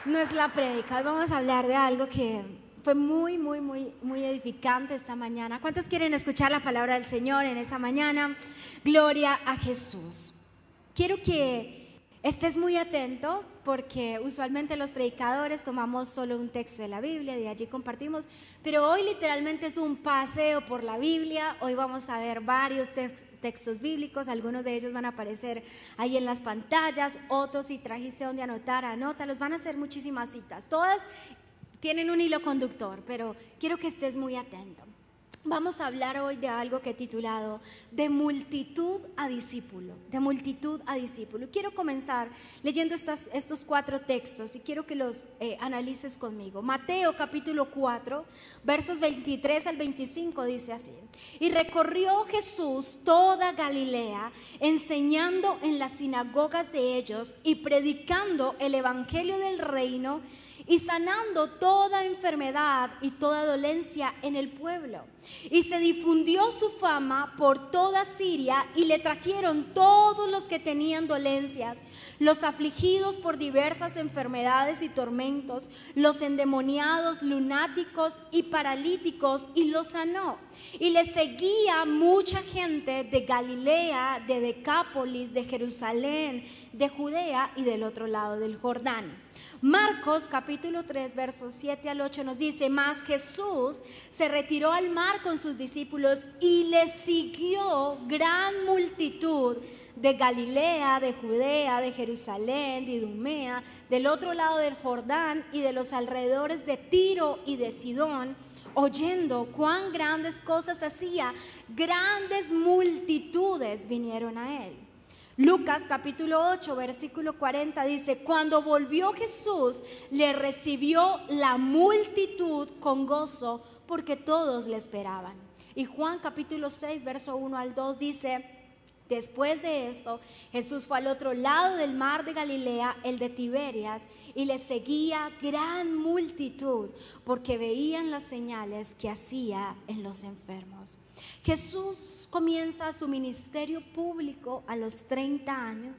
no es la prédica. Hoy vamos a hablar de algo que fue muy edificante esta mañana. ¿Cuántos quieren escuchar la palabra del Señor en esta mañana? Gloria a Jesús. Quiero que estés muy atento porque usualmente los predicadores tomamos solo un texto de la Biblia, de allí compartimos, pero hoy literalmente es un paseo por la Biblia. Hoy vamos a ver varios textos bíblicos, algunos de ellos van a aparecer ahí en las pantallas, otros si trajiste donde anotar, anótalos, van a ser muchísimas citas, todas tienen un hilo conductor, pero quiero que estés muy atento. Vamos a hablar hoy de algo que he titulado de multitud a discípulo, de multitud a discípulo. Quiero comenzar leyendo estos 4 textos y quiero que los analices conmigo. Mateo capítulo 4, versos 23 al 25 dice así: y recorrió Jesús toda Galilea, enseñando en las sinagogas de ellos y predicando el evangelio del reino y sanando toda enfermedad y toda dolencia en el pueblo. Y se difundió su fama por toda Siria y le trajeron todos los que tenían dolencias, los afligidos por diversas enfermedades y tormentos, los endemoniados, lunáticos y paralíticos, y los sanó. Y le seguía mucha gente de Galilea, de Decápolis, de Jerusalén, de Judea y del otro lado del Jordán. Marcos capítulo 3 versos 7 al 8 nos dice: mas Jesús se retiró al mar con sus discípulos y le siguió gran multitud de Galilea, de Judea, de Jerusalén, de Idumea, del otro lado del Jordán y de los alrededores de Tiro y de Sidón, oyendo cuán grandes cosas hacía. Grandes multitudes vinieron a él. Lucas capítulo 8 versículo 40 dice: cuando volvió Jesús, le recibió la multitud con gozo, porque todos le esperaban. Y Juan capítulo 6 verso 1 al 2 dice: después de esto, Jesús fue al otro lado del mar de Galilea, el de Tiberias, y le seguía gran multitud, porque veían las señales que hacía en los enfermos. Jesús comienza su ministerio público a los 30 años.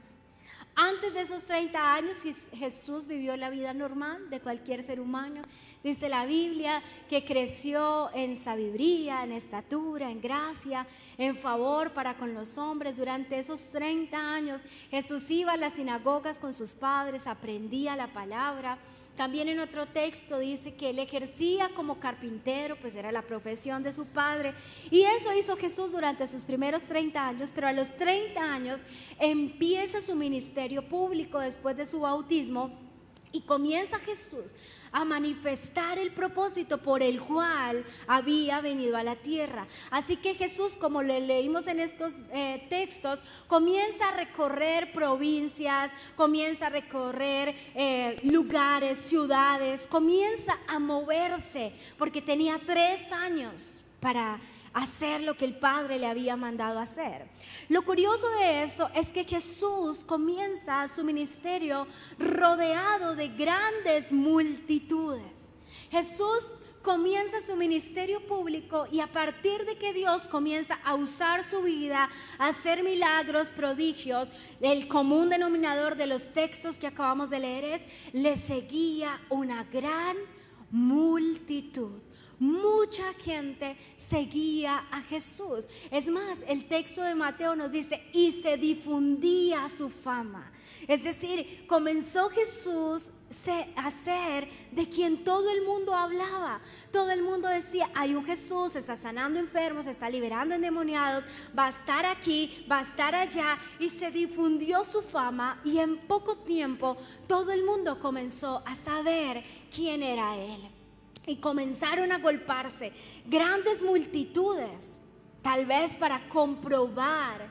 Antes de esos 30 años, Jesús vivió la vida normal de cualquier ser humano. Dice la Biblia que creció en sabiduría, en estatura, en gracia, en favor para con los hombres. Durante esos 30 años, Jesús iba a las sinagogas con sus padres, aprendía la palabra. También en otro texto dice que él ejercía como carpintero, pues era la profesión de su padre. Y eso hizo Jesús durante sus primeros 30 años, pero a los 30 años empieza su ministerio público después de su bautismo. Y comienza Jesús a manifestar el propósito por el cual había venido a la tierra. Así que Jesús, como le leímos en estos textos, comienza a recorrer provincias, comienza a recorrer lugares, ciudades, comienza a moverse, porque tenía 3 años para hacer lo que el Padre le había mandado hacer. Lo curioso de eso es que Jesús comienza su ministerio rodeado de grandes multitudes. Jesús comienza su ministerio público y a partir de que Dios comienza a usar su vida, a hacer milagros, prodigios, el común denominador de los textos que acabamos de leer es: le seguía una gran multitud. Mucha gente seguía a Jesús. Es más, el texto de Mateo nos dice: y se difundía su fama. Es decir, comenzó Jesús a ser de quien todo el mundo hablaba. Todo el mundo decía: hay un Jesús, está sanando enfermos, está liberando endemoniados, va a estar aquí, va a estar allá. Y se difundió su fama y en poco tiempo todo el mundo comenzó a saber quién era él. Y comenzaron a agolparse grandes multitudes, tal vez para comprobar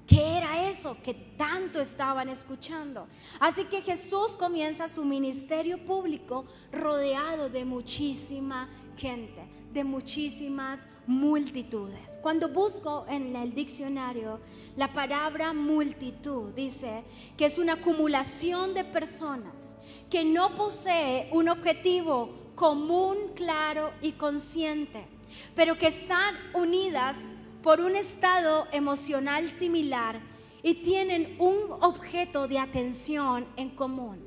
qué era eso que tanto estaban escuchando. Así que Jesús comienza su ministerio público rodeado de muchísima gente, de muchísimas multitudes. Cuando busco en el diccionario la palabra multitud, dice que es una acumulación de personas que no posee un objetivo común, claro y consciente, pero que están unidas por un estado emocional similar y tienen un objeto de atención en común.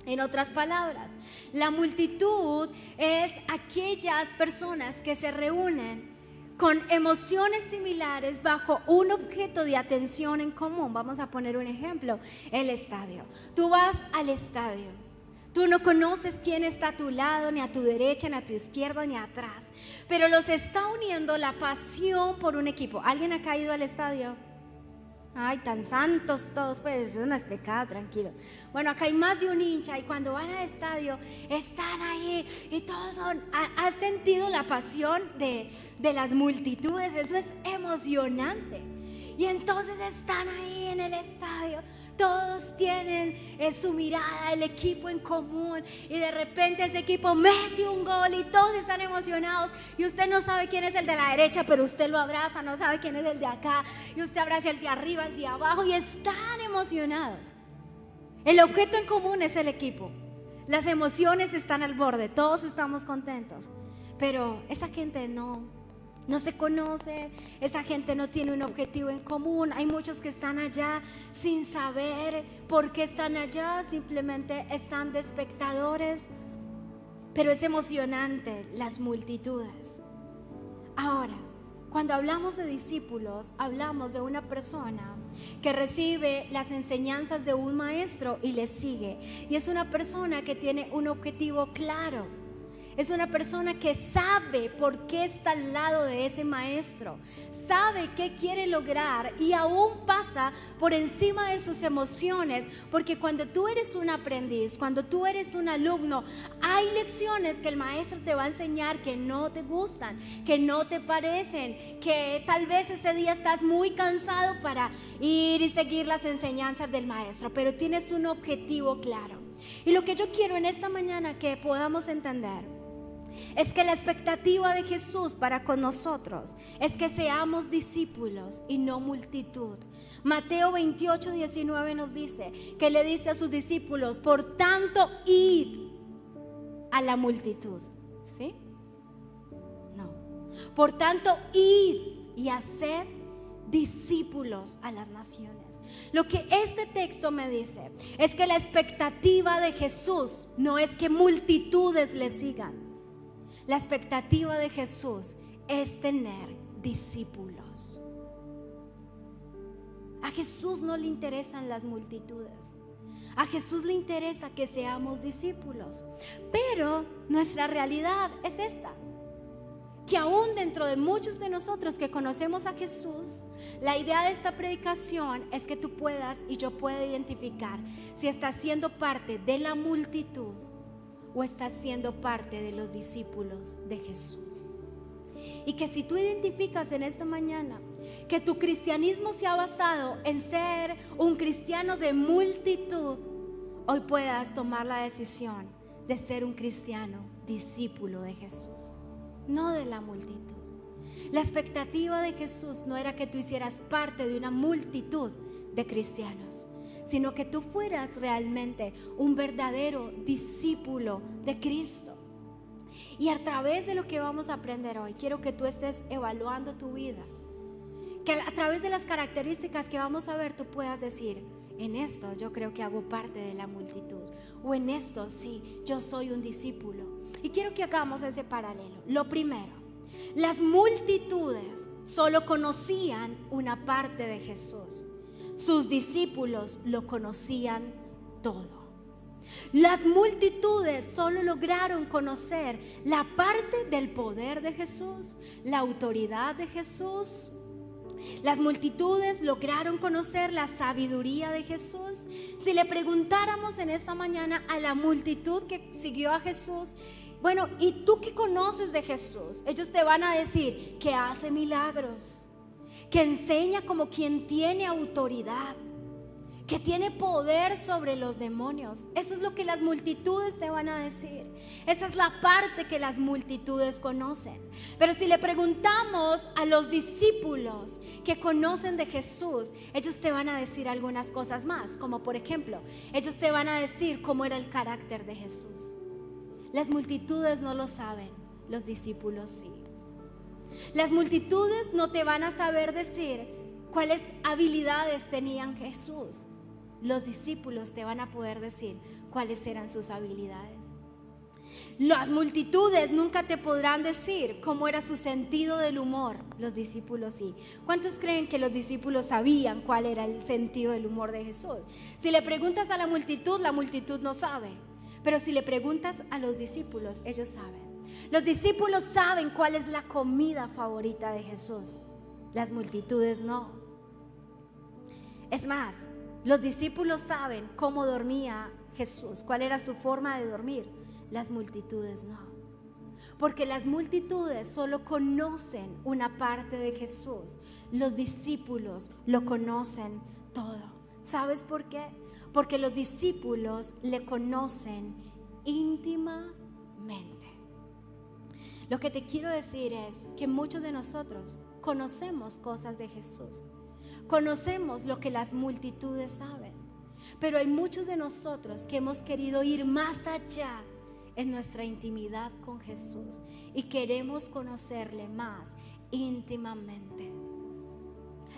En otras palabras, la multitud es aquellas personas que se reúnen con emociones similares bajo un objeto de atención en común. Vamos a poner un ejemplo, el estadio. Tú vas al estadio, tú no conoces quién está a tu lado, ni a tu derecha, ni a tu izquierda, ni atrás, pero los está uniendo la pasión por un equipo. ¿Alguien acá ha ido al estadio? Ay, tan santos todos, pues eso no es pecado, tranquilo. Bueno, acá hay más de un hincha y cuando van al estadio están ahí y todos son, ¿has sentido la pasión de las multitudes? Eso es emocionante. Y entonces están ahí en el estadio, todos tienen su mirada, el equipo en común, y de repente ese equipo mete un gol y todos están emocionados y usted no sabe quién es el de la derecha, pero usted lo abraza, no sabe quién es el de acá, y usted abraza el de arriba, el de abajo, y están emocionados. El objeto en común es el equipo. Las emociones están al borde, todos estamos contentos, pero esa gente no se conoce, esa gente no tiene un objetivo en común. Hay muchos que están allá sin saber por qué están allá, simplemente están de espectadores, pero es emocionante las multitudes. Ahora, cuando hablamos de discípulos, hablamos de una persona que recibe las enseñanzas de un maestro y le sigue, y es una persona que tiene un objetivo claro. Es una persona que sabe por qué está al lado de ese maestro, sabe qué quiere lograr y aún pasa por encima de sus emociones, porque cuando tú eres un aprendiz, cuando tú eres un alumno, hay lecciones que el maestro te va a enseñar que no te gustan, que no te parecen, que tal vez ese día estás muy cansado para ir y seguir las enseñanzas del maestro, pero tienes un objetivo claro. Y lo que yo quiero en esta mañana que podamos entender es que la expectativa de Jesús para con nosotros es que seamos discípulos y no multitud. Mateo 28:19 nos dice que le dice a sus discípulos: por tanto, id a la multitud. ¿Sí? No. Por tanto, id y haced discípulos a las naciones. Lo que este texto me dice es que la expectativa de Jesús no es que multitudes le sigan. La expectativa de Jesús es tener discípulos. A Jesús no le interesan las multitudes. A Jesús le interesa que seamos discípulos. Pero nuestra realidad es esta: que aún dentro de muchos de nosotros que conocemos a Jesús, la idea de esta predicación es que tú puedas y yo pueda identificar si estás siendo parte de la multitud o estás siendo parte de los discípulos de Jesús. Y que si tú identificas en esta mañana que tu cristianismo se ha basado en ser un cristiano de multitud, hoy puedas tomar la decisión de ser un cristiano discípulo de Jesús, no de la multitud. La expectativa de Jesús no era que tú hicieras parte de una multitud de cristianos, sino que tú fueras realmente un verdadero discípulo de Cristo. Y a través de lo que vamos a aprender hoy, quiero que tú estés evaluando tu vida, que a través de las características que vamos a ver tú puedas decir: en esto yo creo que hago parte de la multitud, o en esto sí, yo soy un discípulo. Y quiero que hagamos ese paralelo. Lo primero, las multitudes solo conocían una parte de Jesús. Sus discípulos lo conocían todo. Las multitudes solo lograron conocer la parte del poder de Jesús, la autoridad de Jesús. Las multitudes lograron conocer la sabiduría de Jesús. Si le preguntáramos en esta mañana a la multitud que siguió a Jesús: bueno, ¿y tú qué conoces de Jesús? Ellos te van a decir que hace milagros, que enseña como quien tiene autoridad, que tiene poder sobre los demonios. Eso es lo que las multitudes te van a decir. Esa es la parte que las multitudes conocen. Pero si le preguntamos a los discípulos que conocen de Jesús, ellos te van a decir algunas cosas más, como por ejemplo, ellos te van a decir cómo era el carácter de Jesús. Las multitudes no lo saben, los discípulos sí. Las multitudes no te van a saber decir cuáles habilidades tenían Jesús. los discípulos te van a poder decir cuáles eran sus habilidades. Las multitudes nunca te podrán decir cómo era su sentido del humor. Los discípulos sí. ¿Cuántos creen que los discípulos sabían cuál era el sentido del humor de Jesús? Si le preguntas a la multitud no sabe. Pero si le preguntas a los discípulos, ellos saben. Los discípulos saben cuál es la comida favorita de Jesús. Las multitudes no. Es más, los discípulos saben cómo dormía Jesús, cuál era su forma de dormir. Las multitudes no. Porque las multitudes solo conocen una parte de Jesús. Los discípulos lo conocen todo. ¿Sabes por qué? Porque los discípulos le conocen íntimamente. Lo que te quiero decir es que muchos de nosotros conocemos cosas de Jesús. Conocemos lo que las multitudes saben. Pero hay muchos de nosotros que hemos querido ir más allá en nuestra intimidad con Jesús y queremos conocerle más íntimamente.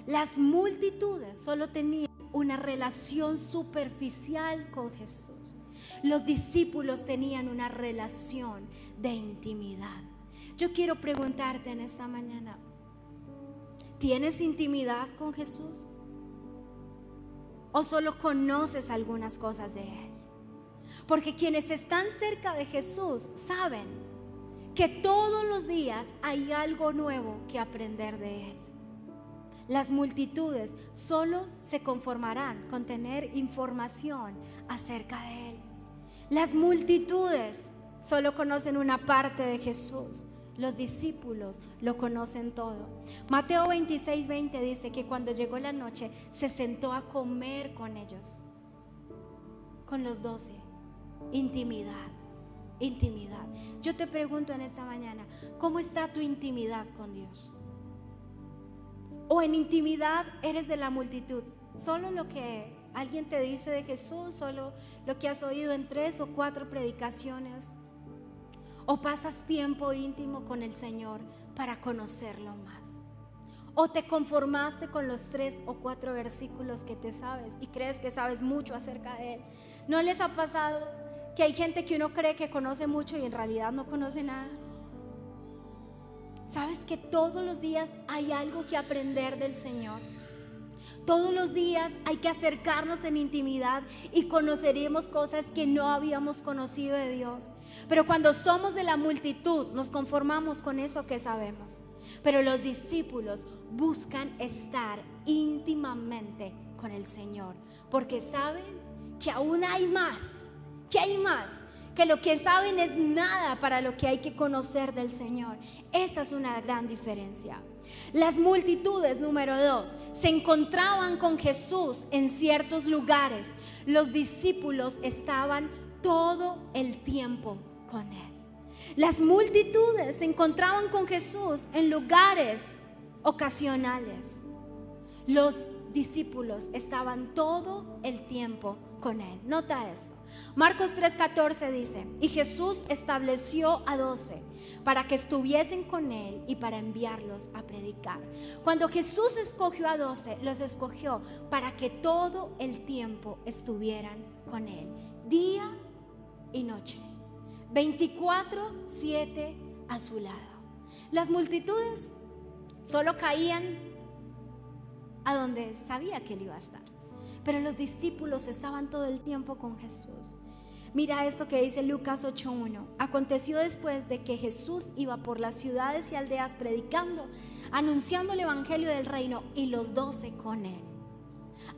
Las multitudes solo tenían una relación superficial con Jesús. Los discípulos tenían una relación de intimidad. Yo quiero preguntarte en esta mañana, ¿tienes intimidad con Jesús? ¿O solo conoces algunas cosas de Él? Porque quienes están cerca de Jesús saben que todos los días hay algo nuevo que aprender de Él. Las multitudes solo se conformarán con tener información acerca de Él. Las multitudes solo conocen una parte de Jesús. Los discípulos lo conocen todo. Mateo 26:20 dice que cuando llegó la noche se sentó a comer con ellos, con los 12. Intimidad, intimidad. Yo te pregunto en esta mañana, ¿cómo está tu intimidad con Dios? ¿O en intimidad eres de la multitud? Solo lo que alguien te dice de Jesús, solo lo que has oído en 3 o 4 predicaciones. ¿O pasas tiempo íntimo con el Señor para conocerlo más? ¿O te conformaste con los 3 o 4 versículos que te sabes y crees que sabes mucho acerca de Él? ¿No les ha pasado que hay gente que uno cree que conoce mucho y en realidad no conoce nada? ¿Sabes que todos los días hay algo que aprender del Señor? Todos los días hay que acercarnos en intimidad y conoceremos cosas que no habíamos conocido de Dios. Pero cuando somos de la multitud nos conformamos con eso que sabemos. Pero los discípulos buscan estar íntimamente con el Señor, porque saben que aún hay más, que lo que saben es nada para lo que hay que conocer del Señor. Esa es una gran diferencia. Las multitudes, número 2, se encontraban con Jesús en ciertos lugares. Los discípulos estaban todo el tiempo con Él. Las multitudes se encontraban con Jesús en lugares ocasionales. Los discípulos estaban todo el tiempo con Él. Nota esto. Marcos 3:14 dice: y Jesús estableció a 12 para que estuviesen con Él y para enviarlos a predicar. Cuando Jesús escogió a 12, los escogió para que todo el tiempo estuvieran con Él, día y noche, 24/7 a su lado. Las multitudes solo caían a donde sabía que Él iba a estar, pero los discípulos estaban todo el tiempo con Jesús. Mira esto que dice Lucas 8:1. Aconteció después de que Jesús iba por las ciudades y aldeas predicando, anunciando el evangelio del reino, y los 12 con Él.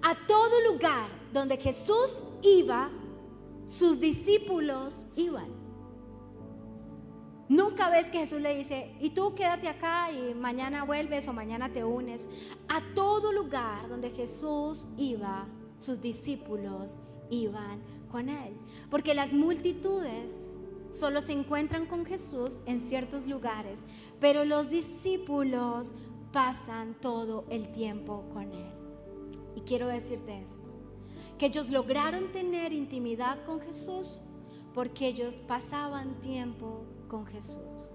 A todo lugar donde Jesús iba, sus discípulos iban. Nunca ves que Jesús le dice: y tú quédate acá y mañana vuelves o mañana te unes. A todo lugar donde Jesús iba, sus discípulos iban con Él. Porque las multitudes solo se encuentran con Jesús en ciertos lugares, pero los discípulos pasan todo el tiempo con Él. Y quiero decirte esto, que ellos lograron tener intimidad con Jesús porque ellos pasaban tiempo con Jesús.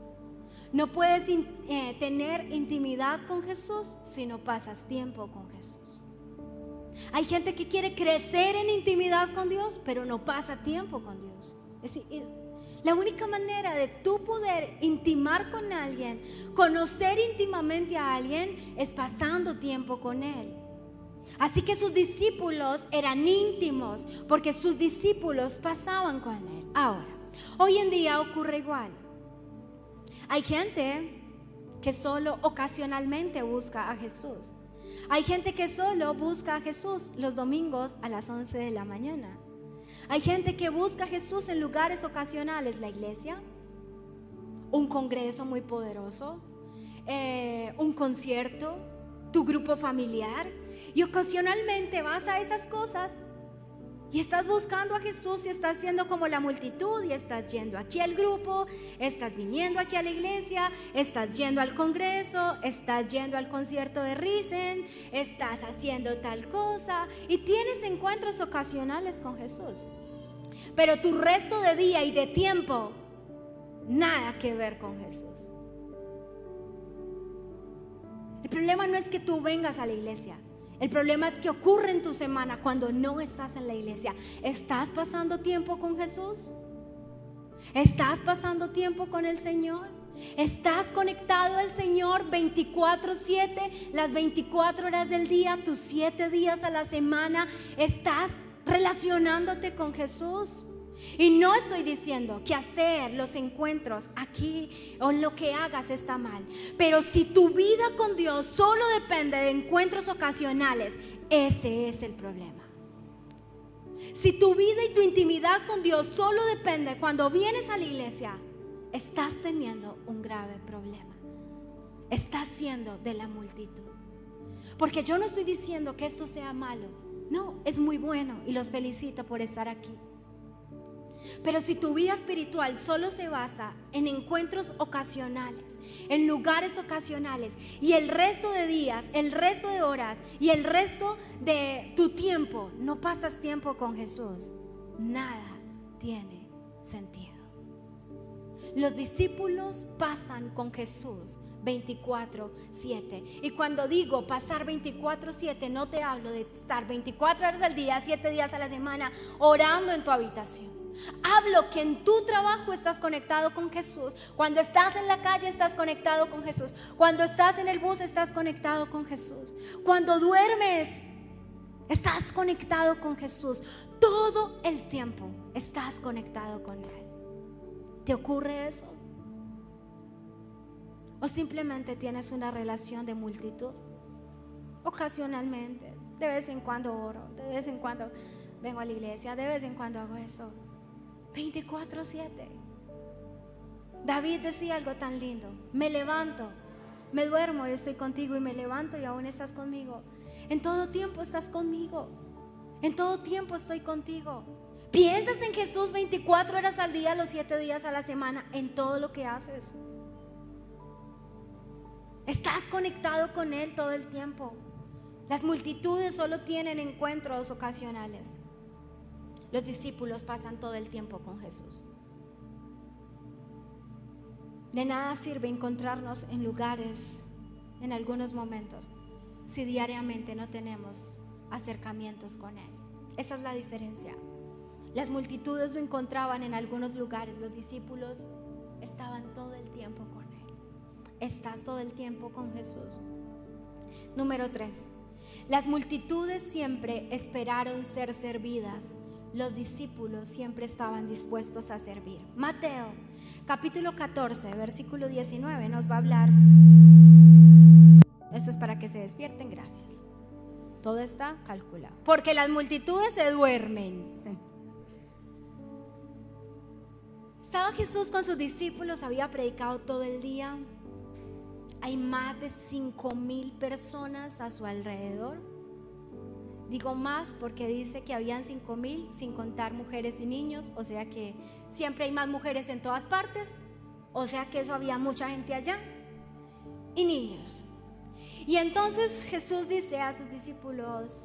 No puedes tener intimidad con Jesús si no pasas tiempo con Jesús. Hay gente que quiere crecer en intimidad con Dios, pero no pasa tiempo con Dios. La única manera de tú poder intimar con alguien, conocer íntimamente a alguien, es pasando tiempo con Él. Así que sus discípulos eran íntimos porque sus discípulos pasaban con Él. Ahora, hoy en día ocurre igual. Hay gente que solo ocasionalmente busca a Jesús. Hay gente que solo busca a Jesús los domingos a las 11 de la mañana. Hay gente que busca a Jesús en lugares ocasionales, la iglesia, un congreso muy poderoso, un concierto, tu grupo familiar, y ocasionalmente vas a esas cosas y estás buscando a Jesús y estás siendo como la multitud y estás yendo aquí al grupo, estás viniendo aquí a la iglesia, estás yendo al congreso, estás yendo al concierto de Risen, estás haciendo tal cosa y tienes encuentros ocasionales con Jesús. Pero tu resto de día y de tiempo, nada que ver con Jesús. El problema no es que tú vengas a la iglesia. El problema es que ocurre en tu semana cuando no estás en la iglesia. ¿Estás pasando tiempo con Jesús? ¿Estás pasando tiempo con el Señor? ¿Estás conectado al Señor 24/7, las 24 horas del día, tus 7 días a la semana? ¿Estás relacionándote con Jesús? Y no estoy diciendo que hacer los encuentros aquí o lo que hagas está mal, pero si tu vida con Dios solo depende de encuentros ocasionales, ese es el problema. Si tu vida y tu intimidad con Dios solo depende cuando vienes a la iglesia, estás teniendo un grave problema. Estás siendo de la multitud. Porque yo no estoy diciendo que esto sea malo. No, es muy bueno y los felicito por estar aquí. Pero si tu vida espiritual solo se basa en encuentros ocasionales, en lugares ocasionales, y el resto de días, el resto de horas y el resto de tu tiempo no pasas tiempo con Jesús, nada tiene sentido. Los discípulos pasan con Jesús 24/7. Y cuando digo pasar 24/7, no te hablo de estar 24 horas al día, 7 días a la semana orando en tu habitación. Hablo que en tu trabajo estás conectado con Jesús. Cuando estás en la calle estás conectado con Jesús. Cuando estás en el bus estás conectado con Jesús. Cuando duermes estás conectado con Jesús. Todo el tiempo estás conectado con Él. ¿Te ocurre eso? ¿O simplemente tienes una relación de multitud? Ocasionalmente, de vez en cuando oro, de vez en cuando vengo a la iglesia, de vez en cuando hago esto. 24/7. David decía algo tan lindo: me levanto, me duermo y estoy contigo, y me levanto y aún estás conmigo. En todo tiempo estás conmigo, en todo tiempo estoy contigo. ¿Piensas en Jesús 24 horas al día, los 7 días a la semana, en todo lo que haces? ¿Estás conectado con Él todo el tiempo? Las multitudes solo tienen encuentros ocasionales. Los discípulos pasan todo el tiempo con Jesús. De nada sirve encontrarnos en lugares, en algunos momentos, si diariamente no tenemos acercamientos con Él. Esa es la diferencia. Las multitudes lo encontraban en algunos lugares, los discípulos estaban todo el tiempo con Él. ¿Estás todo el tiempo con Jesús? Número 3. Las multitudes siempre esperaron ser servidas. Los discípulos siempre estaban dispuestos a servir. Mateo, capítulo 14, versículo 19 nos va a hablar. Esto es para que se despierten, gracias. Todo está calculado. Porque las multitudes se duermen. Estaba Jesús con sus discípulos, había predicado todo el día. Hay más de 5,000 personas a su alrededor. Digo más porque dice que habían 5,000 sin contar mujeres y niños, o sea que siempre hay más mujeres en todas partes, o sea que eso había mucha gente allá, y niños. Y entonces Jesús dice a sus discípulos: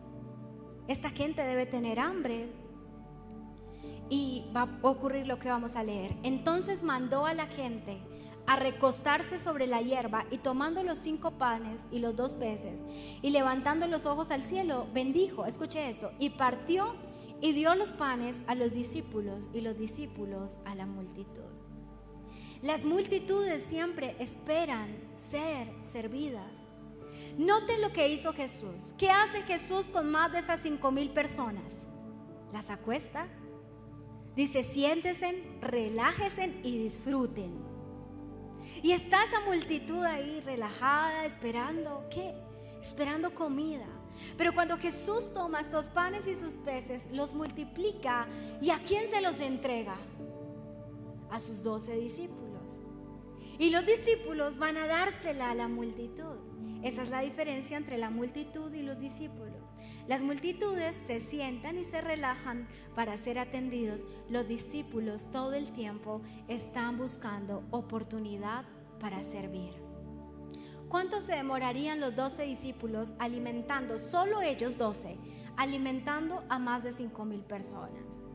esta gente debe tener hambre. Y va a ocurrir lo que vamos a leer. Entonces mandó a la gente a recostarse sobre la hierba, y tomando los 5 panes y los 2 peces, y levantando los ojos al cielo, bendijo, escuche esto, y partió y dio los panes a los discípulos y los discípulos a la multitud. Las multitudes siempre esperan ser servidas. Noten lo que hizo Jesús. ¿Qué hace Jesús con más de esas 5,000 personas? Las acuesta. Dice, siéntense, relájense y disfruten. Y está esa multitud ahí relajada, esperando, ¿qué? Esperando comida. Pero cuando Jesús toma estos panes y sus peces, los multiplica, ¿y a quién se los entrega? A sus 12 discípulos. Y los discípulos van a dársela a la multitud. Esa es la diferencia entre la multitud y los discípulos. Las multitudes se sientan y se relajan para ser atendidos. Los discípulos todo el tiempo están buscando oportunidad para servir. ¿Cuánto se demorarían los 12 discípulos alimentando, solo ellos 12, alimentando a más de 5,000 personas?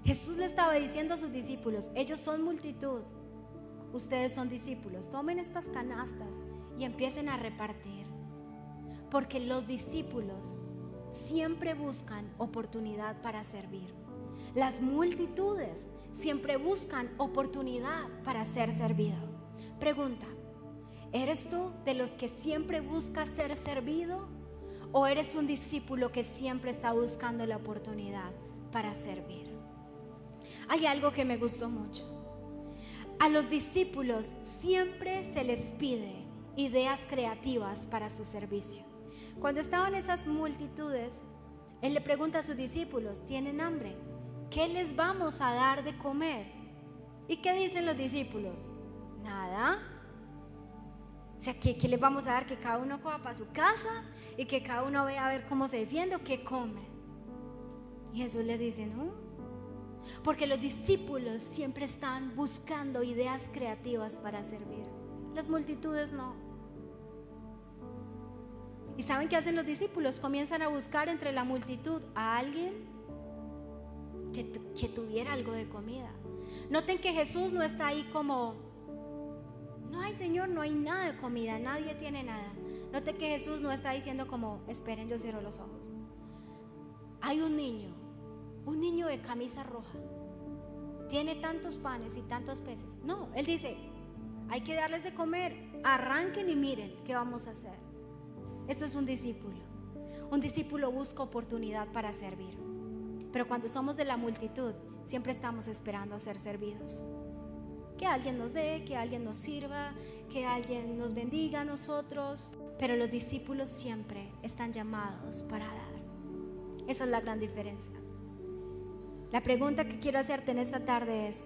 Jesús le estaba diciendo a sus discípulos, ellos son multitud, ustedes son discípulos, tomen estas canastas y empiecen a repartir. Porque los discípulos siempre buscan oportunidad para servir. Las multitudes siempre buscan oportunidad para ser servido. Pregunta, ¿eres tú de los que siempre busca ser servido? ¿O eres un discípulo que siempre está buscando la oportunidad para servir? Hay algo que me gustó mucho. A los discípulos siempre se les pide ideas creativas para su servicio. Cuando estaban esas multitudes, Él le pregunta a sus discípulos, ¿tienen hambre? ¿Qué les vamos a dar de comer? ¿Y qué dicen los discípulos? Nada. O sea, ¿qué les vamos a dar? Que cada uno coja para su casa y que cada uno vea a ver cómo se defiende o qué come. Y Jesús les dice, no, porque los discípulos siempre están buscando ideas creativas para servir. Las multitudes no. ¿Y saben qué hacen los discípulos? Comienzan a buscar entre la multitud a alguien que tuviera algo de comida. Noten que Jesús no está ahí como, no hay Señor, no hay nada de comida, nadie tiene nada. Noten que Jesús no está diciendo como, esperen, yo cierro los ojos. Hay un niño de camisa roja, tiene tantos panes y tantos peces. No, Él dice, hay que darles de comer, arranquen y miren qué vamos a hacer. Eso es un discípulo. Un discípulo busca oportunidad para servir. Pero cuando somos de la multitud, siempre estamos esperando ser servidos. Que alguien nos dé, que alguien nos sirva, que alguien nos bendiga a nosotros. Pero los discípulos siempre están llamados para dar. Esa es la gran diferencia. La pregunta que quiero hacerte en esta tarde es,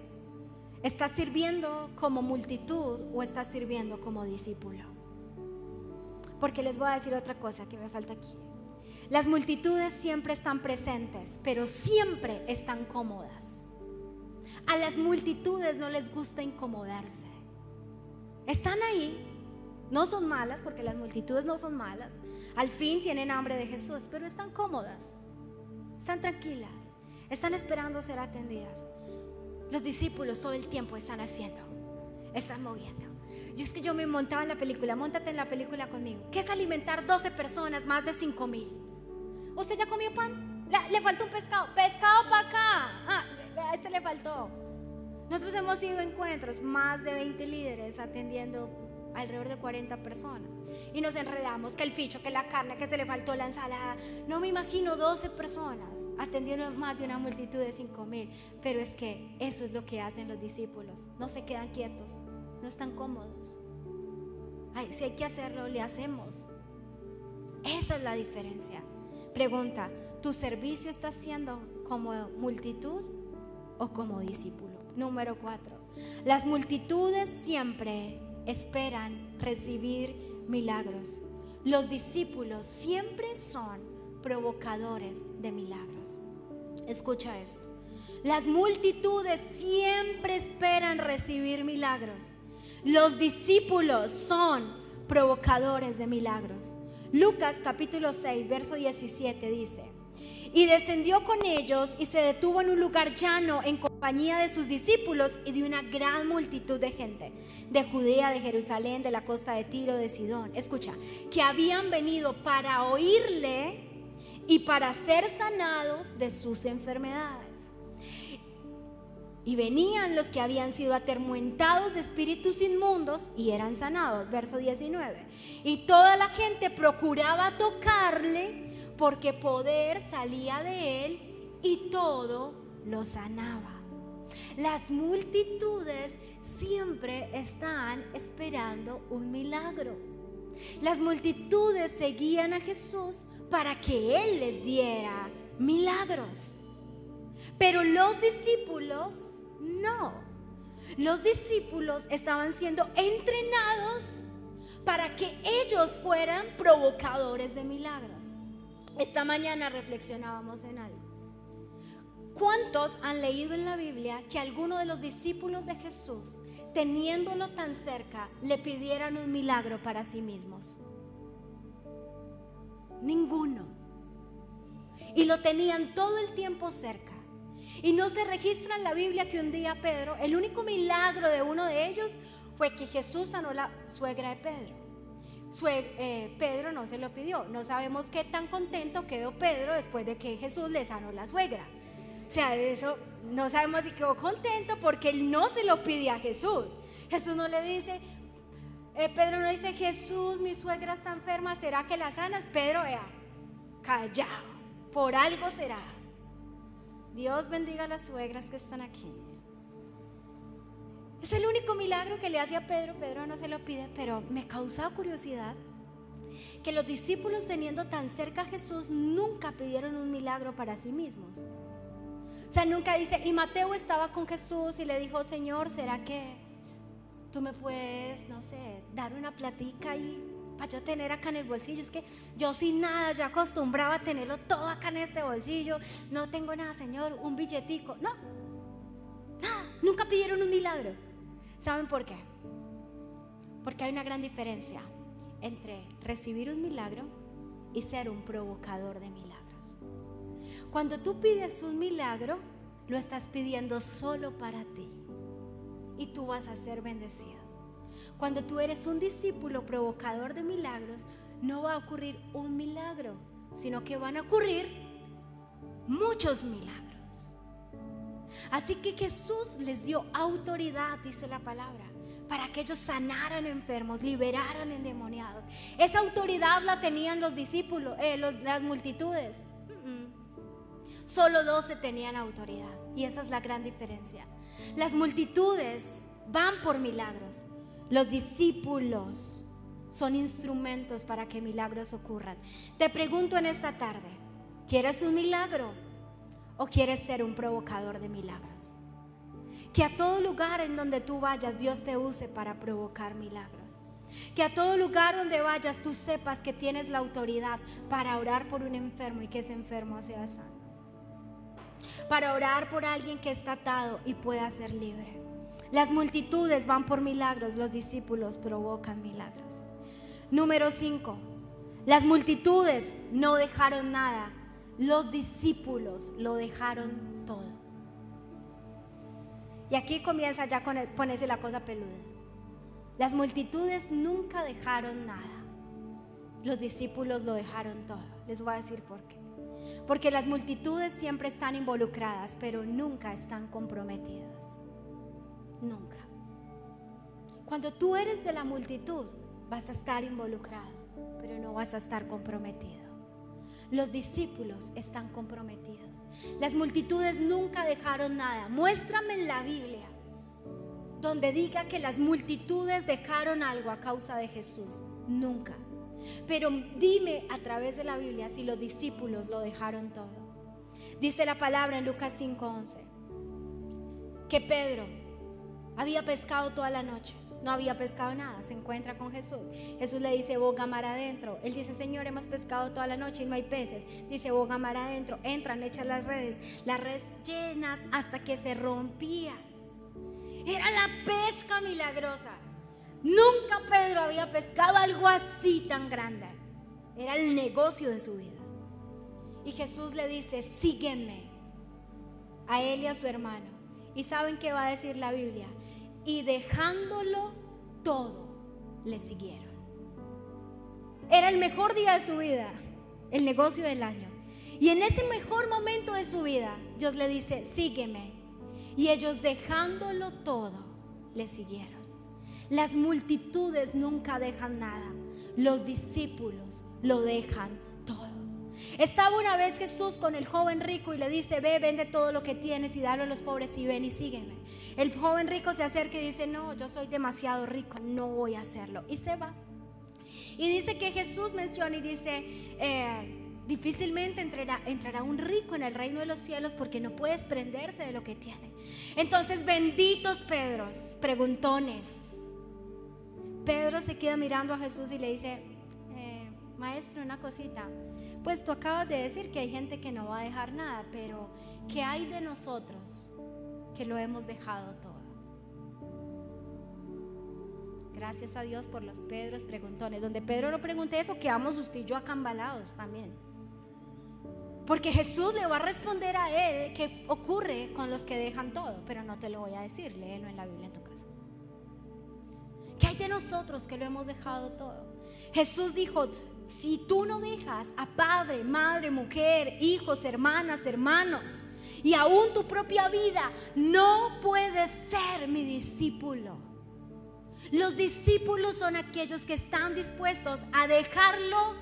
¿estás sirviendo como multitud o estás sirviendo como discípulo? Porque les voy a decir otra cosa que me falta aquí. Las multitudes siempre están presentes, pero siempre están cómodas. A las multitudes no les gusta incomodarse. Están ahí, no son malas, porque las multitudes no son malas. Al fin tienen hambre de Jesús, pero están cómodas, están tranquilas, están esperando ser atendidas. Los discípulos todo el tiempo están haciendo, están moviendo. Y es que yo me montaba en la película, móntate en la película conmigo. ¿Qué es alimentar 12 personas, más de 5,000? ¿Usted ya comió pan? Le faltó un pescado. Pescado para acá. A este le faltó. Nosotros hemos ido a encuentros, más de 20 líderes atendiendo alrededor de 40 personas. Y nos enredamos, que el ficho, que la carne, que se le faltó la ensalada. No me imagino 12 personas atendiendo más de una multitud de 5,000. Pero es que eso es lo que hacen los discípulos. No se quedan quietos. No están cómodos. Ay, si hay que hacerlo, le hacemos. Esa es la diferencia. Pregunta, ¿tu servicio está siendo como multitud o como discípulo? Número 4. Las multitudes siempre esperan recibir milagros. Los discípulos siempre son provocadores de milagros. Escucha esto. Las multitudes siempre esperan recibir milagros. Los discípulos son provocadores de milagros. Lucas capítulo 6, verso 17 dice: Y descendió con ellos y se detuvo en un lugar llano en compañía de sus discípulos y de una gran multitud de gente, de Judea, de Jerusalén, de la costa de Tiro, de Sidón. Escucha, que habían venido para oírle y para ser sanados de sus enfermedades. Y venían los que habían sido atormentados de espíritus inmundos y eran sanados. Verso 19. Y toda la gente procuraba tocarle, porque poder salía de él y todo lo sanaba. Las multitudes siempre están esperando un milagro. Las multitudes seguían a Jesús para que Él les diera milagros. Pero los discípulos no. Los discípulos estaban siendo entrenados para que ellos fueran provocadores de milagros. Esta mañana reflexionábamos en algo. ¿Cuántos han leído en la Biblia que alguno de los discípulos de Jesús, teniéndolo tan cerca, le pidieran un milagro para sí mismos? Ninguno. Y lo tenían todo el tiempo cerca. Y no se registra en la Biblia que un día Pedro, el único milagro de uno de ellos fue que Jesús sanó la suegra de Pedro. Pedro no se lo pidió. No sabemos qué tan contento quedó Pedro después de que Jesús le sanó la suegra. O sea, eso no sabemos si quedó contento porque él no se lo pide a Jesús. Jesús no le dice, Pedro no dice, Jesús, mi suegra está enferma, ¿será que la sanas? Pedro, callado, por algo será. Dios bendiga a las suegras que están aquí. Es el único milagro que le hace a Pedro. Pedro no se lo pide, pero me causaba curiosidad que los discípulos, teniendo tan cerca a Jesús, nunca pidieron un milagro para sí mismos. O sea, nunca dice, y Mateo estaba con Jesús y le dijo, Señor, ¿será que tú me puedes, no sé, dar una platica y para yo tener acá en el bolsillo? Es que yo sin nada, yo acostumbraba a tenerlo todo acá en este bolsillo, no tengo nada, Señor, un billetico. No, nada, nunca pidieron un milagro. ¿Saben por qué? Porque hay una gran diferencia entre recibir un milagro y ser un provocador de milagros. Cuando tú pides un milagro, lo estás pidiendo solo para ti y tú vas a ser bendecido. Cuando tú eres un discípulo provocador de milagros, no va a ocurrir un milagro, sino que van a ocurrir muchos milagros. Así que Jesús les dio autoridad, dice la palabra, para que ellos sanaran enfermos, liberaran endemoniados. Esa autoridad la tenían los discípulos, las multitudes. Solo 12 tenían autoridad, y esa es la gran diferencia. Las multitudes van por milagros. Los discípulos son instrumentos para que milagros ocurran. Te pregunto en esta tarde, ¿quieres un milagro o quieres ser un provocador de milagros? Que a todo lugar en donde tú vayas, Dios te use para provocar milagros. Que a todo lugar donde vayas tú sepas que tienes la autoridad para orar por un enfermo y que ese enfermo sea sano. Para orar por alguien que está atado y pueda ser libre. Las multitudes van por milagros, los discípulos provocan milagros. Número 5. Las multitudes no dejaron nada, los discípulos lo dejaron todo. Y aquí comienza ya con ponerse la cosa peluda. Las multitudes nunca dejaron nada, los discípulos lo dejaron todo. Les voy a decir por qué. Porque las multitudes siempre están involucradas, pero nunca están comprometidas. Nunca. Cuando tú eres de la multitud, vas a estar involucrado, pero no vas a estar comprometido. Los discípulos están comprometidos. Las multitudes nunca dejaron nada. Muéstrame en la Biblia donde diga que las multitudes dejaron algo a causa de Jesús. Nunca. Pero dime a través de la Biblia si los discípulos lo dejaron todo. Dice la palabra en Lucas 5:11 que Pedro había pescado toda la noche, no había pescado nada, se encuentra con Jesús. Jesús le dice, boga mar adentro. Él dice, Señor, hemos pescado toda la noche y no hay peces. Dice, boga mar adentro. Entran, echan las redes llenas hasta que se rompían. Era la pesca milagrosa. Nunca Pedro había pescado algo así tan grande. Era el negocio de su vida. Y Jesús le dice, sígueme, a él y a su hermano. ¿Y saben qué va a decir la Biblia? Y dejándolo todo, le siguieron. Era el mejor día de su vida, el negocio del año. Y en ese mejor momento de su vida, Dios le dice, sígueme. Y ellos dejándolo todo, le siguieron. Las multitudes nunca dejan nada. Los discípulos lo dejan todo. Estaba una vez Jesús con el joven rico y le dice, ve, vende todo lo que tienes y dalo a los pobres y ven y sígueme. El joven rico se acerca y dice, no, yo soy demasiado rico, no voy a hacerlo. Y se va. Y dice que Jesús menciona y dice, difícilmente entrará un rico en el reino de los cielos porque no puede desprenderse de lo que tiene. Entonces, benditos Pedros, preguntones. Pedro se queda mirando a Jesús y le dice, maestro, una cosita. Pues tú acabas de decir que hay gente que no va a dejar nada, pero ¿qué hay de nosotros que lo hemos dejado todo? Gracias a Dios por los Pedros preguntones. Donde Pedro no pregunte eso, quedamos usted y yo acambalados también. Porque Jesús le va a responder a él qué ocurre con los que dejan todo. Pero no te lo voy a decir, léelo en la Biblia en tu casa. ¿Qué hay de nosotros que lo hemos dejado todo? Jesús dijo, si tú no dejas a padre, madre, mujer, hijos, hermanas, hermanos y aún tu propia vida, no puedes ser mi discípulo. Los discípulos son aquellos que están dispuestos a dejarlo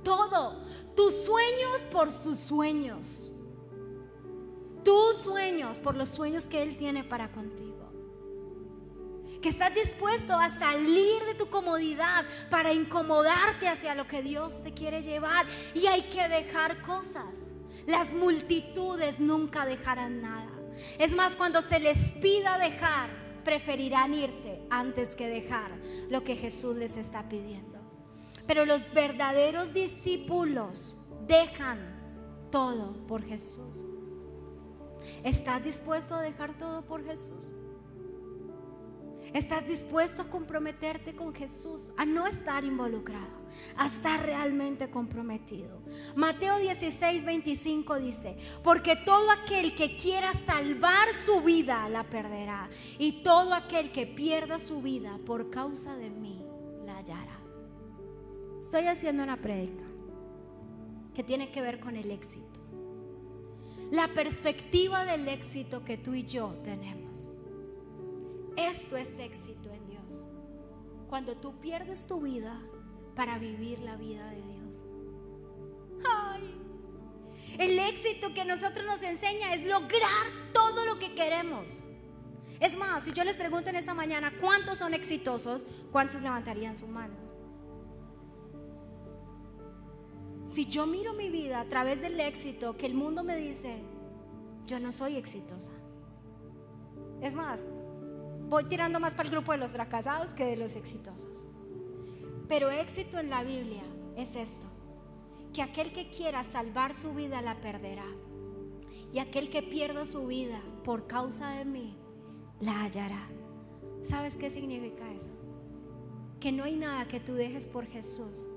todo. Tus sueños por sus sueños. Tus sueños por los sueños que Él tiene para contigo. Que estás dispuesto a salir de tu comodidad para incomodarte hacia lo que Dios te quiere llevar. Y hay que dejar cosas. Las multitudes nunca dejarán nada. Es más, cuando se les pida dejar, preferirán irse antes que dejar lo que Jesús les está pidiendo. Pero los verdaderos discípulos dejan todo por Jesús. ¿Estás dispuesto a dejar todo por Jesús? ¿Estás dispuesto a comprometerte con Jesús? A no estar involucrado, a estar realmente comprometido. Mateo 16:25 dice, porque todo aquel que quiera salvar su vida la perderá, y todo aquel que pierda su vida por causa de mí la hallará. Estoy haciendo una prédica que tiene que ver con el éxito, la perspectiva del éxito que tú y yo tenemos. Esto es éxito en Dios, cuando tú pierdes tu vida para vivir la vida de Dios. ¡Ay! El éxito que nosotros nos enseña es lograr todo lo que queremos. Es más, si yo les pregunto en esta mañana ¿cuántos son exitosos? ¿Cuántos levantarían su mano? Si yo miro mi vida a través del éxito que el mundo me dice, yo no soy exitosa. Es más, voy tirando más para el grupo de los fracasados que de los exitosos. Pero éxito en la Biblia es esto: que aquel que quiera salvar su vida la perderá, y aquel que pierda su vida por causa de mí la hallará. ¿Sabes qué significa eso? Que no hay nada que tú dejes por Jesús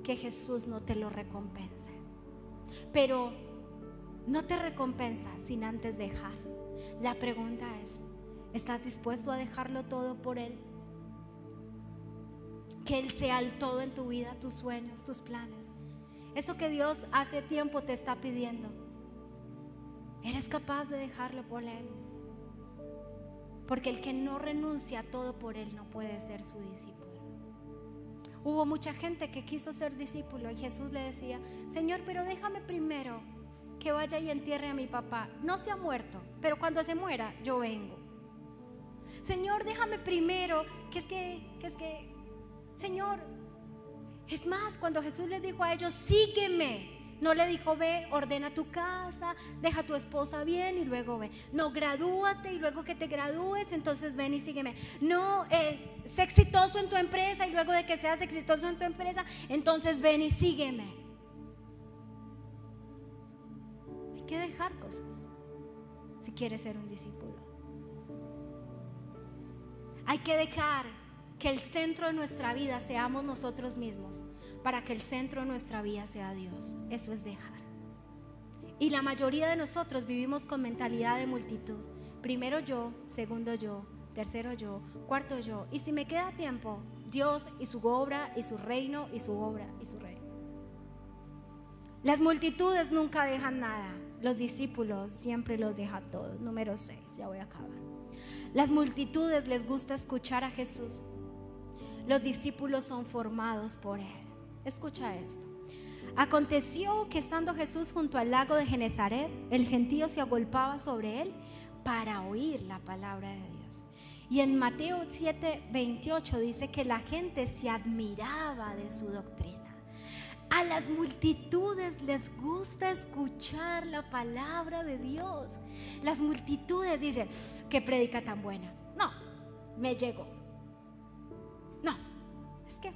que Jesús no te lo recompense. Pero no te recompensa sin antes dejar. La pregunta es, ¿estás dispuesto a dejarlo todo por Él? Que Él sea el todo en tu vida, tus sueños, tus planes. Eso que Dios hace tiempo te está pidiendo, ¿eres capaz de dejarlo por Él? Porque el que no renuncia a todo por Él no puede ser su discípulo. Hubo mucha gente que quiso ser discípulo y Jesús le decía, Señor, pero déjame primero que vaya y entierre a mi papá. No se ha muerto, pero cuando se muera yo vengo. Señor, déjame primero, que es que, Señor. Es más, cuando Jesús les dijo a ellos, sígueme, no le dijo, ve, ordena tu casa, deja a tu esposa bien y luego ve. No, gradúate y luego que te gradúes, entonces ven y sígueme. No, sé exitoso en tu empresa y luego de que seas exitoso en tu empresa, entonces ven y sígueme. Hay que dejar cosas si quieres ser un discípulo. Hay que dejar que el centro de nuestra vida seamos nosotros mismos para que el centro de nuestra vida sea Dios. Eso es dejar. Y la mayoría de nosotros vivimos con mentalidad de multitud. Primero yo, segundo yo, tercero yo, cuarto yo. Y si me queda tiempo, Dios y su obra y su reino y su obra y su reino. Las multitudes nunca dejan nada. Los discípulos siempre los dejan todos. Número 6, ya voy a acabar. Las multitudes les gusta escuchar a Jesús. Los discípulos son formados por Él. Escucha esto. Aconteció que estando Jesús junto al lago de Genezaret, el gentío se agolpaba sobre Él para oír la palabra de Dios. Y en Mateo 7:28 dice que la gente se admiraba de su doctrina. A las multitudes les gusta escuchar la palabra de Dios. Las multitudes dicen, qué prédica tan buena. No, me llegó. No, es que,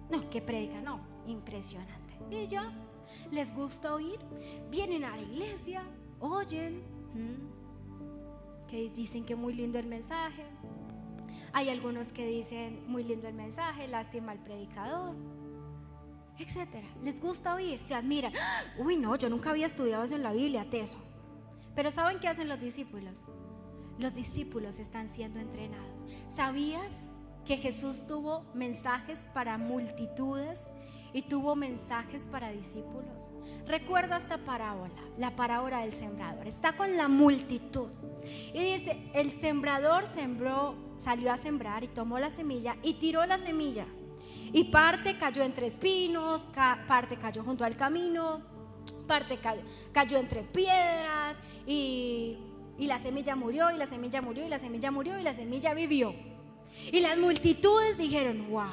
no, qué prédica, no, impresionante. Y ya, les gusta oír, vienen a la iglesia, oyen, que dicen que muy lindo el mensaje. Hay algunos que dicen muy lindo el mensaje, lástima al predicador, etcétera. Les gusta oír, se admiran. Uy, no, yo nunca había estudiado eso en la Biblia, teso. Pero ¿saben qué hacen los discípulos? Los discípulos están siendo entrenados. ¿Sabías que Jesús tuvo mensajes para multitudes y tuvo mensajes para discípulos? Recuerda esta parábola, la parábola del sembrador. Está con la multitud y dice, el sembrador sembró, salió a sembrar y tomó la semilla y tiró la semilla. Y parte cayó entre espinos, parte cayó junto al camino, parte cayó entre piedras y la semilla murió, y la semilla murió, y la semilla murió, y la semilla vivió. Y las multitudes dijeron, wow,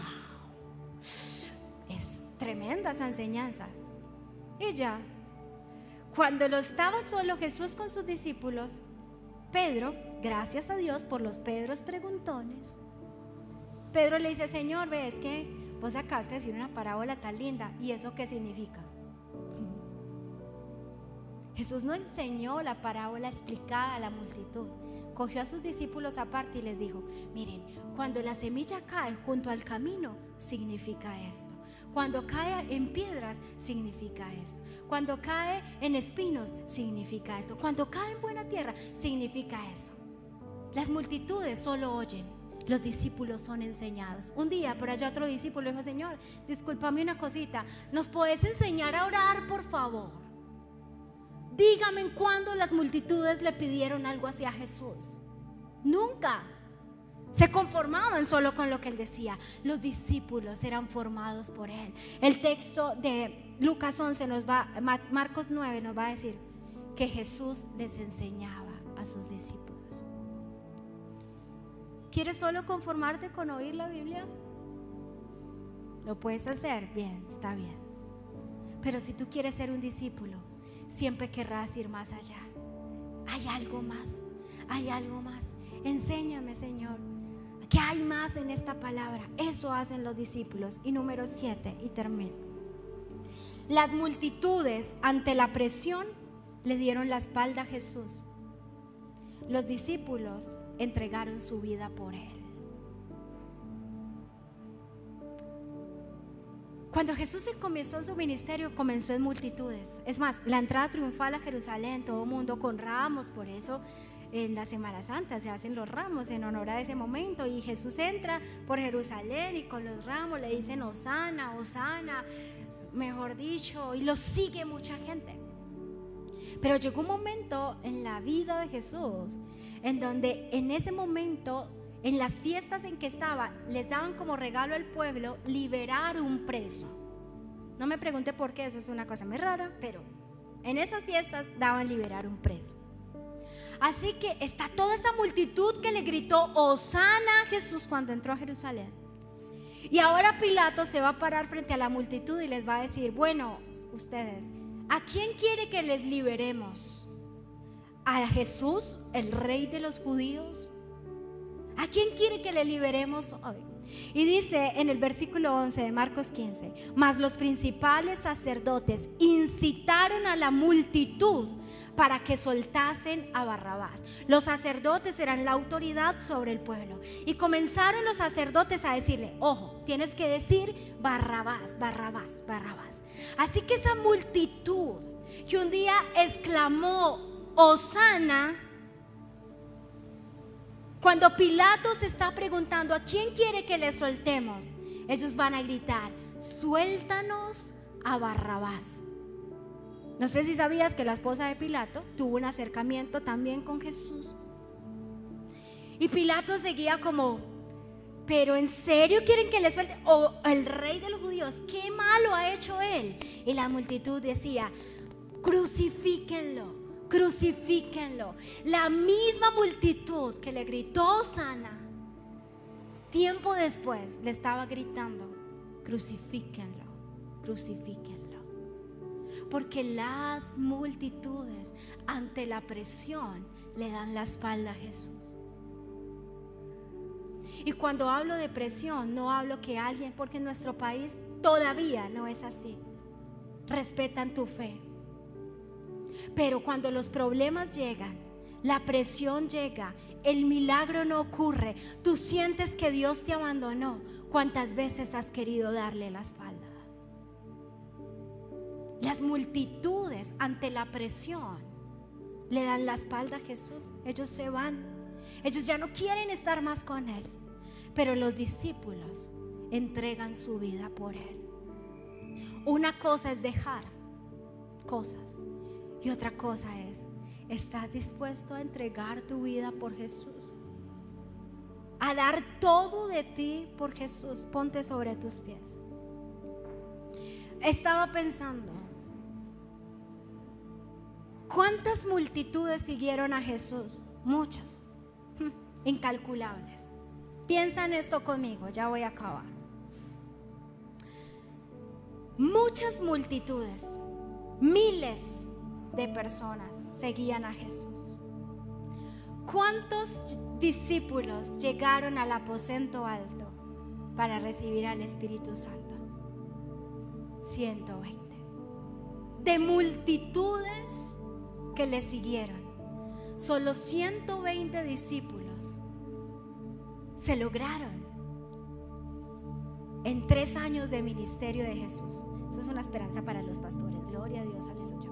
es tremenda esa enseñanza. Y ya, cuando lo estaba solo Jesús con sus discípulos, Pedro, gracias a Dios por los Pedros preguntones, Pedro le dice, Señor, ves que vos acabaste de decir una parábola tan linda, ¿y eso qué significa? Jesús no enseñó la parábola explicada a la multitud. Cogió a sus discípulos aparte y les dijo, miren, cuando la semilla cae junto al camino, significa esto. Cuando cae en piedras, significa esto. Cuando cae en espinos, significa esto. Cuando cae en buena tierra, significa eso. Las multitudes solo oyen. Los discípulos son enseñados. Un día por allá otro discípulo dijo, Señor, discúlpame una cosita, ¿nos podés enseñar a orar, por favor? Dígame en cuándo las multitudes le pidieron algo así a Jesús. Nunca. Se conformaban solo con lo que Él decía. Los discípulos eran formados por Él. El texto de Lucas 11 Marcos 9 nos va a decir que Jesús les enseñaba a sus discípulos. ¿Quieres solo conformarte con oír la Biblia? ¿Lo puedes hacer? Bien, está bien. Pero si tú quieres ser un discípulo, siempre querrás ir más allá. Hay algo más, hay algo más. Enséñame, Señor, ¿qué hay más en esta palabra? Eso hacen los discípulos. Y número 7, y termino. Las multitudes ante la presión le dieron la espalda a Jesús. Los discípulos entregaron su vida por Él. Cuando Jesús comenzó su ministerio, comenzó en multitudes. Es más, la entrada triunfal a Jerusalén, todo el mundo con ramos. Por eso en la Semana Santa se hacen los ramos en honor a ese momento. Y Jesús entra por Jerusalén y con los ramos le dicen Hosana, Hosana, mejor dicho, y lo sigue mucha gente. Pero llegó un momento en la vida de Jesús en donde en ese momento, en las fiestas en que estaba, les daban como regalo al pueblo liberar un preso. No me pregunte por qué, eso es una cosa muy rara, pero en esas fiestas daban liberar un preso. Así que está toda esa multitud que le gritó Hosana a Jesús cuando entró a Jerusalén. Y ahora Pilato se va a parar frente a la multitud y les va a decir, bueno, ustedes, ¿a quién quiere que les liberemos? ¿A Jesús, el rey de los judíos? ¿A quién quiere que le liberemos hoy? Y dice en el versículo 11 de Marcos 15, mas los principales sacerdotes incitaron a la multitud para que soltasen a Barrabás. Los sacerdotes eran la autoridad sobre el pueblo y comenzaron los sacerdotes a decirle, ojo, tienes que decir Barrabás, Barrabás, Barrabás. Así que esa multitud que un día exclamó Hosana, cuando Pilato se está preguntando a quién quiere que le soltemos, ellos van a gritar: suéltanos a Barrabás. No sé si sabías que la esposa de Pilato tuvo un acercamiento también con Jesús. Y Pilato seguía como: ¿pero en serio quieren que le suelte? O el rey de los judíos, ¿qué malo ha hecho él? Y la multitud decía: crucifíquenlo, crucifíquenlo. La misma multitud que le gritó Hosana, tiempo después le estaba gritando: crucifíquenlo, crucifíquenlo. Porque las multitudes ante la presión le dan la espalda a Jesús. Y cuando hablo de presión, no hablo que alguien, porque en nuestro país todavía no es así, respetan tu fe. Pero cuando los problemas llegan, la presión llega, el milagro no ocurre, tú sientes que Dios te abandonó, ¿cuántas veces has querido darle la espalda? Las multitudes ante la presión le dan la espalda a Jesús. Ellos se van, ellos ya no quieren estar más con Él. Pero los discípulos entregan su vida por Él. Una cosa es dejar cosas y otra cosa es: ¿estás dispuesto a entregar tu vida por Jesús? A dar todo de ti por Jesús. Ponte sobre tus pies. Estaba pensando, ¿cuántas multitudes siguieron a Jesús? Muchas, incalculables. Piensa en esto conmigo, ya voy a acabar. Muchas multitudes, miles de personas seguían a Jesús. ¿Cuántos discípulos llegaron al aposento alto para recibir al Espíritu Santo? 120. De multitudes que le siguieron, solo 120 discípulos se lograron en 3 años de ministerio de Jesús. Eso es una esperanza para los pastores. Gloria a Dios, aleluya.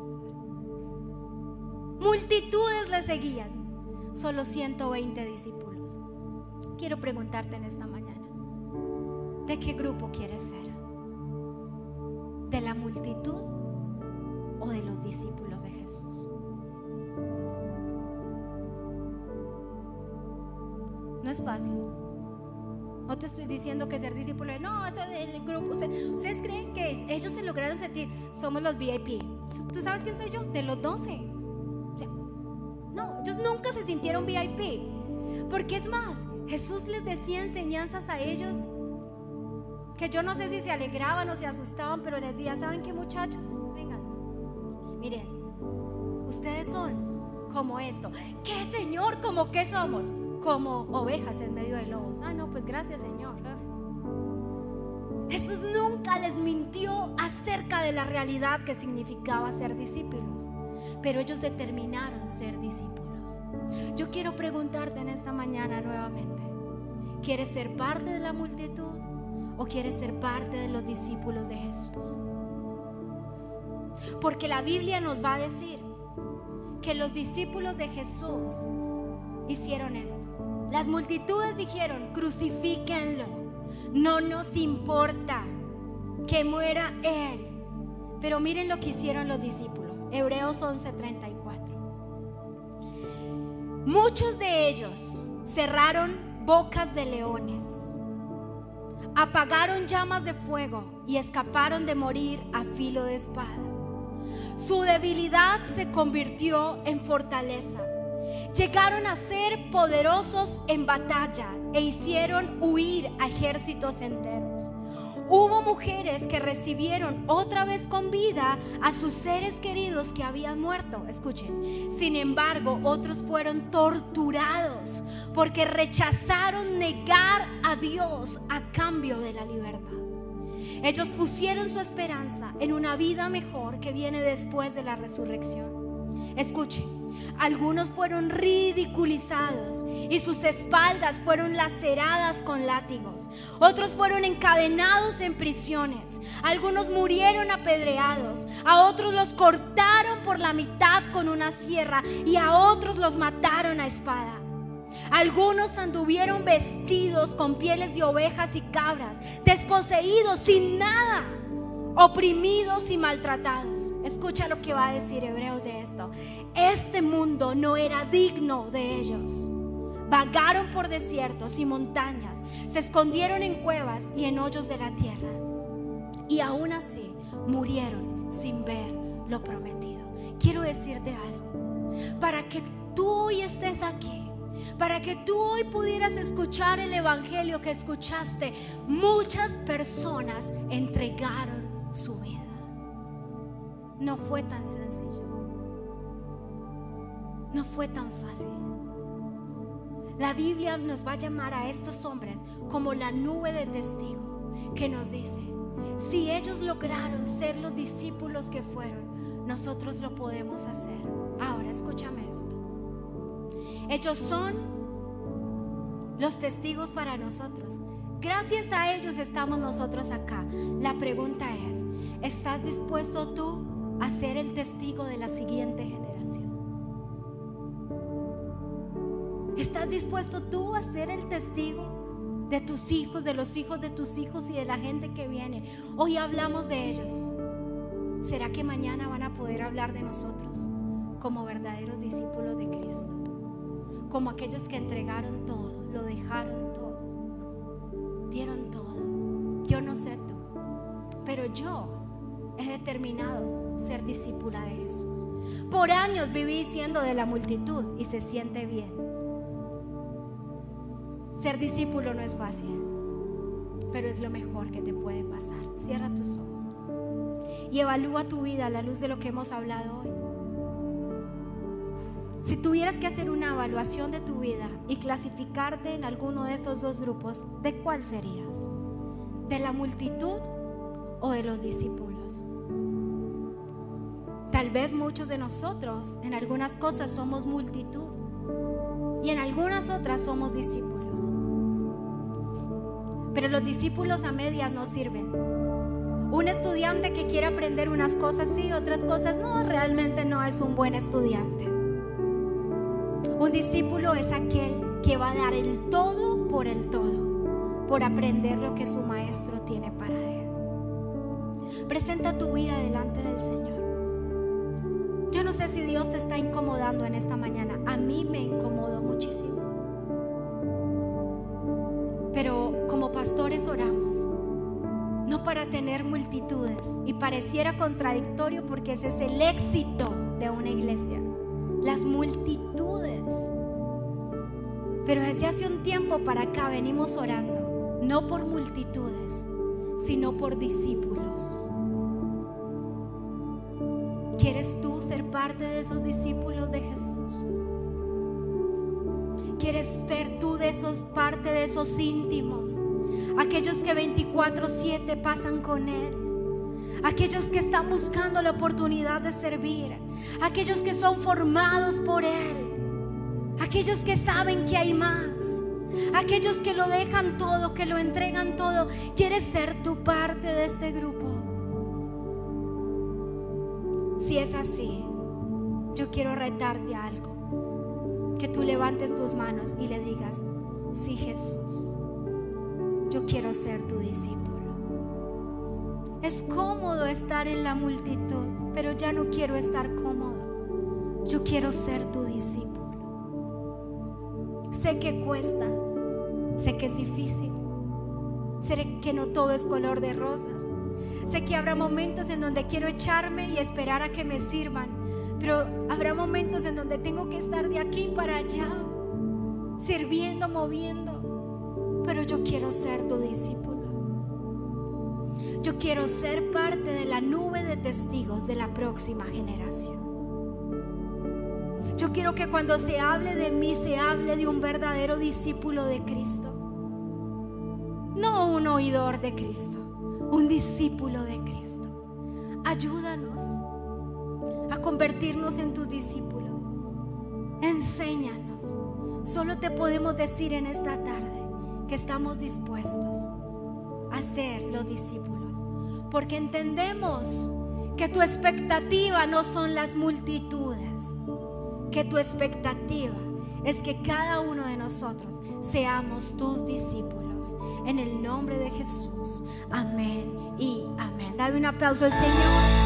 Multitudes le seguían, solo 120 discípulos. Quiero preguntarte en esta mañana: ¿de qué grupo quieres ser? ¿De la multitud o de los discípulos de Jesús? No es fácil. No te estoy diciendo que ser discípulo, no, eso del grupo. Ustedes creen que ellos se lograron sentir, somos los VIP. ¿Tú sabes quién soy yo? De los 12. O sea, no, ellos nunca se sintieron VIP. Porque es más, Jesús les decía enseñanzas a ellos que yo no sé si se alegraban o se asustaban, pero les decía: ¿saben qué, muchachos? Vengan, miren, ustedes son como esto. ¿Qué, Señor? ¿Cómo qué somos? Como ovejas en medio de lobos. Ah, no, pues gracias, Señor. Jesús nunca les mintió acerca de la realidad que significaba ser discípulos, pero ellos determinaron ser discípulos. Yo quiero preguntarte en esta mañana nuevamente: ¿quieres ser parte de la multitud o quieres ser parte de los discípulos de Jesús? Porque la Biblia nos va a decir que los discípulos de Jesús hicieron esto. Las multitudes dijeron: crucifíquenlo, no nos importa que muera Él. Pero miren lo que hicieron los discípulos. Hebreos 11:34. Muchos de ellos cerraron bocas de leones, apagaron llamas de fuego y escaparon de morir a filo de espada. Su debilidad se convirtió en fortaleza. Llegaron a ser poderosos en batalla e hicieron huir a ejércitos enteros. Hubo mujeres que recibieron otra vez con vida a sus seres queridos que habían muerto. Escuchen. Sin embargo, otros fueron torturados porque rechazaron negar a Dios a cambio de la libertad. Ellos pusieron su esperanza en una vida mejor que viene después de la resurrección. Escuchen. Algunos fueron ridiculizados y sus espaldas fueron laceradas con látigos. Otros fueron encadenados en prisiones. Algunos murieron apedreados. A otros los cortaron por la mitad con una sierra y a otros los mataron a espada. Algunos anduvieron vestidos con pieles de ovejas y cabras, desposeídos sin nada, oprimidos y maltratados. Escucha lo que va a decir Hebreos de esto. Este mundo no era digno de ellos. Vagaron por desiertos y montañas, se escondieron en cuevas y en hoyos de la tierra, y aún así murieron sin ver lo prometido. Quiero decirte algo, para que tú hoy estés aquí, para que tú hoy pudieras escuchar el evangelio que escuchaste, muchas personas entregaron su vida. No fue tan sencillo, no fue tan fácil. La Biblia nos va a llamar a estos hombres como la nube de testigo, que nos dice: si ellos lograron ser los discípulos que fueron, nosotros lo podemos hacer. Ahora escúchame esto. Ellos son los testigos para nosotros. Gracias a ellos estamos nosotros acá. La pregunta es: ¿estás dispuesto tú a ser el testigo de la siguiente generación? ¿Estás dispuesto tú a ser el testigo de tus hijos, de los hijos de tus hijos y de la gente que viene? Hoy hablamos de ellos. ¿Será que mañana van a poder hablar de nosotros como verdaderos discípulos de Cristo? Como aquellos que entregaron todo, lo dejaron todo, dieron todo. Yo no sé tú, pero yo he determinado ser discípula de Jesús. Por años viví siendo de la multitud y se siente bien. Ser discípulo no es fácil, pero es lo mejor que te puede pasar. Cierra tus ojos y evalúa tu vida a la luz de lo que hemos hablado hoy. Si tuvieras que hacer una evaluación de tu vida y clasificarte en alguno de estos dos grupos, ¿de cuál serías? ¿De la multitud o de los discípulos? Tal vez muchos de nosotros en algunas cosas somos multitud y en algunas otras somos discípulos. Pero los discípulos a medias no sirven. Un estudiante que quiere aprender unas cosas sí, otras cosas no, realmente no es un buen estudiante. Un discípulo es aquel que va a dar el todo, por aprender lo que su maestro tiene para él. Presenta tu vida delante del Señor. Yo no sé si Dios te está incomodando en esta mañana. A mí me incomodó muchísimo. Pero como pastores oramos, no para tener multitudes, y pareciera contradictorio porque ese es el éxito de una iglesia, las multitudes. Pero desde hace un tiempo para acá venimos orando, no por multitudes, sino por discípulos. ¿Quieres tú ser parte de esos discípulos de Jesús? ¿Quieres ser tú parte de esos íntimos? Aquellos que 24/7 pasan con Él. Aquellos que están buscando la oportunidad de servir. Aquellos que son formados por Él. Aquellos que saben que hay más. Aquellos que lo dejan todo, que lo entregan todo. ¿Quieres ser tú parte de este grupo? Si es así, yo quiero retarte a algo. Que tú levantes tus manos y le digas: sí, Jesús, yo quiero ser tu discípulo. Es cómodo estar en la multitud, pero ya no quiero estar cómodo. Yo quiero ser tu discípulo. Sé que cuesta, sé que es difícil, sé que no todo es color de rosas. Sé que habrá momentos en donde quiero echarme y esperar a que me sirvan. Pero habrá momentos en donde tengo que estar de aquí para allá, sirviendo, moviendo. Pero yo quiero ser tu discípulo. Yo quiero ser parte de la nube de testigos de la próxima generación. Yo quiero que cuando se hable de mí, se hable de un verdadero discípulo de Cristo. No un oidor de Cristo, un discípulo de Cristo. Ayúdanos a convertirnos en tus discípulos. enséñanos. Solo te podemos decir en esta tarde que estamos dispuestos a ser los discípulos, porque entendemos que tu expectativa no son las multitudes, que tu expectativa es que cada uno de nosotros seamos tus discípulos. En el nombre de Jesús, amén y amén. Dale un aplauso al Señor.